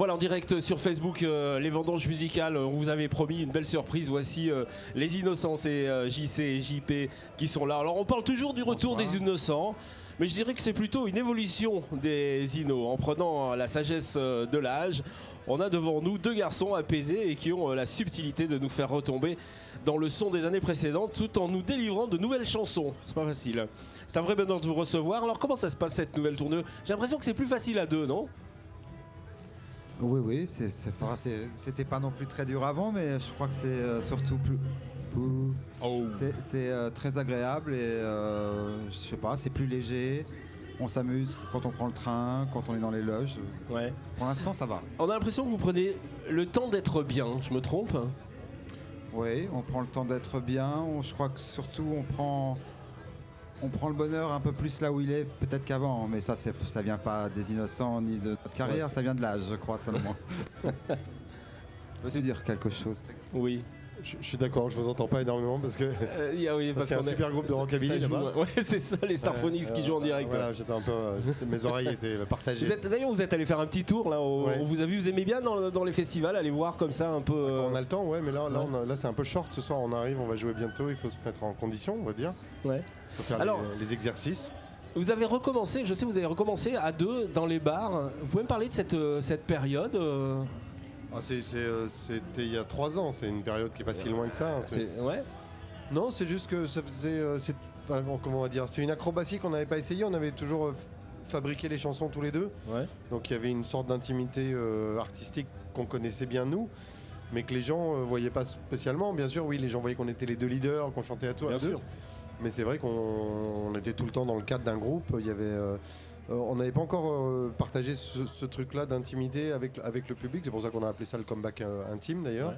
Voilà, en direct sur Facebook, les vendanges musicales, on vous avait promis une belle surprise. Voici les Innocents, c'est JC et JP qui sont là. Alors on parle toujours du retour des Innocents, mais je dirais que c'est plutôt une évolution des Innos. En prenant la sagesse de l'âge, on a devant nous deux garçons apaisés et qui ont la subtilité de nous faire retomber dans le son des années précédentes tout en nous délivrant de nouvelles chansons. C'est pas facile. C'est un vrai bonheur de vous recevoir. Alors comment ça se passe cette nouvelle tournée? J'ai l'impression que c'est plus facile à deux, non? Oui, c'était pas non plus très dur avant, mais je crois que c'est surtout c'est très agréable et je sais pas, c'est plus léger. On s'amuse quand on prend le train, quand on est dans les loges. Ouais. Pour l'instant, ça va. On a l'impression que vous prenez le temps d'être bien. Je me trompe? Oui, on prend le temps d'être bien. Je crois que surtout on prend le bonheur un peu plus là où il est, peut-être qu'avant, mais ça vient pas des Innocents ni de notre carrière, ça vient de l'âge, je crois seulement. Veux-tu dire quelque chose? Oui. Je suis d'accord, je vous entends pas énormément parce que c'est un super groupe de rockabilly là-bas. Ouais, c'est ça, les Starphonics qui jouent en direct. Voilà, j'étais un peu, mes oreilles étaient partagées. D'ailleurs, vous êtes allé faire un petit tour là. On vous a vu, vous aimez bien dans les festivals, aller voir comme ça un peu. Quand on a le temps, ouais, mais là c'est un peu short ce soir. On arrive, on va jouer bientôt. Il faut se mettre en condition, on va dire. Ouais. Faut faire les exercices. Vous avez recommencé, je sais, vous avez recommencé à deux dans les bars. Vous pouvez me parler de cette période? C'était il y a 3 ans, c'est une période qui est pas si loin que ça. Ouais. Non, c'est juste que ça faisait. Comment on va dire? C'est une acrobatie qu'on n'avait pas essayé. On avait toujours fabriqué les chansons tous les deux. Ouais. Donc il y avait une sorte d'intimité artistique qu'on connaissait bien nous, mais que les gens voyaient pas spécialement. Bien sûr, oui, les gens voyaient qu'on était les deux leaders, qu'on chantait à deux. Mais c'est vrai qu'on était tout le temps dans le cadre d'un groupe. Il y avait. On n'avait pas encore partagé ce truc-là d'intimité avec le public. C'est pour ça qu'on a appelé ça le comeback intime d'ailleurs.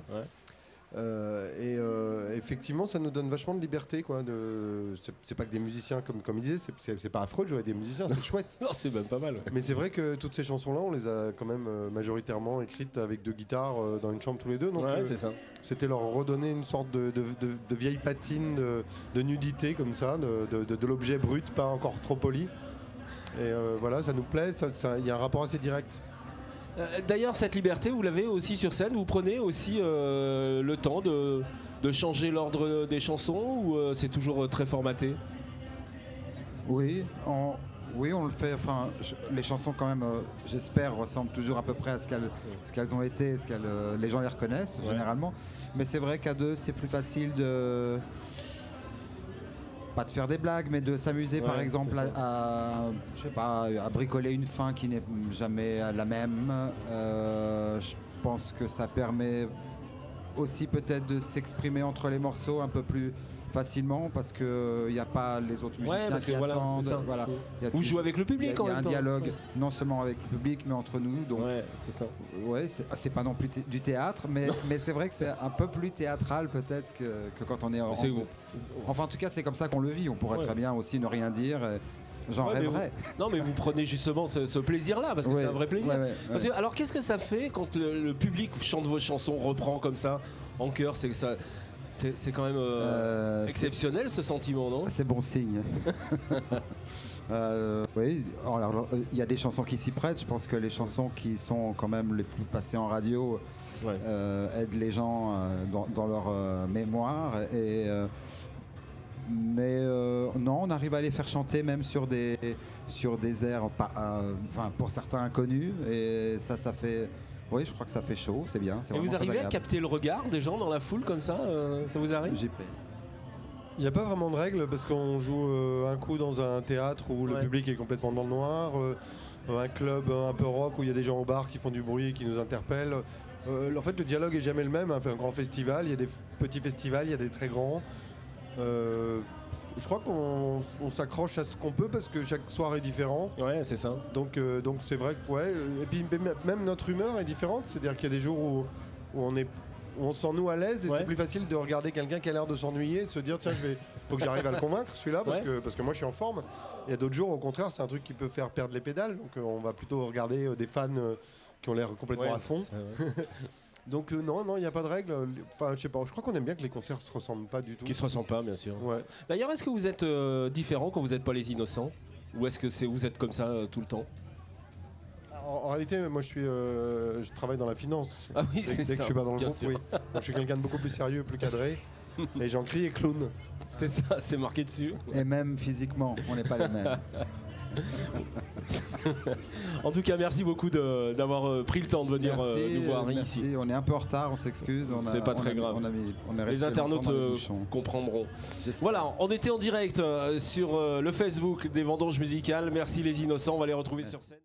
Et effectivement, ça nous donne vachement de liberté, quoi. C'est pas que des musiciens, comme il disait, c'est pas affreux de jouer avec des musiciens, c'est chouette. Non, c'est même pas mal. Mais c'est vrai que toutes ces chansons-là, on les a quand même majoritairement écrites avec 2 guitares dans une chambre tous les deux. Donc c'est ça. C'était leur redonner une sorte de vieille patine de nudité comme ça, de l'objet brut, pas encore trop poli. Et voilà, ça nous plaît, il y a un rapport assez direct. D'ailleurs, cette liberté, vous l'avez aussi sur scène. Vous prenez aussi le temps de changer l'ordre des chansons ou c'est toujours très formaté? Oui, on le fait. Enfin, les chansons, quand même, j'espère, ressemblent toujours à peu près à ce qu'elles ont été, les gens les reconnaissent généralement. Mais c'est vrai qu'à deux, c'est plus facile de. Pas de faire des blagues, mais de s'amuser par exemple à bricoler une fin qui n'est jamais la même. Je pense que ça permet aussi peut-être de s'exprimer entre les morceaux un peu plus facilement parce qu'il n'y a pas les autres musiciens qui attendent. Voilà. Vous jouez avec le public en même temps. Il y a un dialogue non seulement avec le public mais entre nous. Donc, c'est ça. Ouais, c'est pas non plus du théâtre, mais c'est vrai que c'est un peu plus théâtral peut-être que quand on est en groupe. Enfin, en tout cas, c'est comme ça qu'on le vit. On pourrait très bien aussi ne rien dire. J'en rêverais. Non, mais vous prenez justement ce plaisir-là, parce que c'est un vrai plaisir. Parce que, alors, qu'est-ce que ça fait quand le public chante vos chansons, reprend comme ça, en chœur? C'est quand même exceptionnel ce sentiment, non? C'est bon signe. Oui, alors il y a des chansons qui s'y prêtent. Je pense que les chansons qui sont quand même les plus passées en radio aident les gens dans leur mémoire. Mais non, on arrive à les faire chanter même sur des airs, pour certains inconnus. Et ça fait. Oui, je crois que ça fait chaud, c'est bien. Et vous arrivez à capter le regard des gens dans la foule comme ça? Ça vous arrive? Il n'y a pas vraiment de règle parce qu'on joue un coup dans un théâtre où le public est complètement dans le noir, un club un peu rock où il y a des gens au bar qui font du bruit et qui nous interpellent. En fait, le dialogue est jamais le même. On fait un grand festival, il y a des petits festivals, il y a des très grands. Je crois qu'on s'accroche à ce qu'on peut parce que chaque soir est différent. Ouais, c'est ça. Donc c'est vrai que et puis même notre humeur est différente. C'est-à-dire qu'il y a des jours où on se sent nous à l'aise et c'est plus facile de regarder quelqu'un qui a l'air de s'ennuyer et de se dire tiens, faut que j'arrive à le convaincre celui-là parce que moi je suis en forme. Il y a d'autres jours au contraire c'est un truc qui peut faire perdre les pédales. Donc on va plutôt regarder des fans qui ont l'air complètement à fond. Donc non, il n'y a pas de règle. Enfin, je sais pas. Je crois qu'on aime bien que les concerts se ressemblent pas du tout. Qui se ressemblent pas, bien sûr. Ouais. D'ailleurs, est-ce que vous êtes différent quand vous n'êtes pas les Innocents, ou est-ce que vous êtes comme ça tout le temps? réalité, moi je travaille dans la finance. Ah oui, c'est Dès ça. que je suis pas dans le bien groupe, sûr. oui. Donc, je suis quelqu'un de beaucoup plus sérieux, plus cadré. Et Jean-Cri est clown. C'est ça, c'est marqué dessus. Et même physiquement, on n'est pas les mêmes. En tout cas, merci beaucoup d'avoir pris le temps de venir nous voir merci. ici. On est un peu en retard, on s'excuse. C'est pas très grave. On est resté Les internautes longtemps dans les bouchons. comprendront. J'espère. Voilà, on était en direct sur le Facebook des Vendanges Musicales. Merci les Innocents, on va les retrouver sur scène.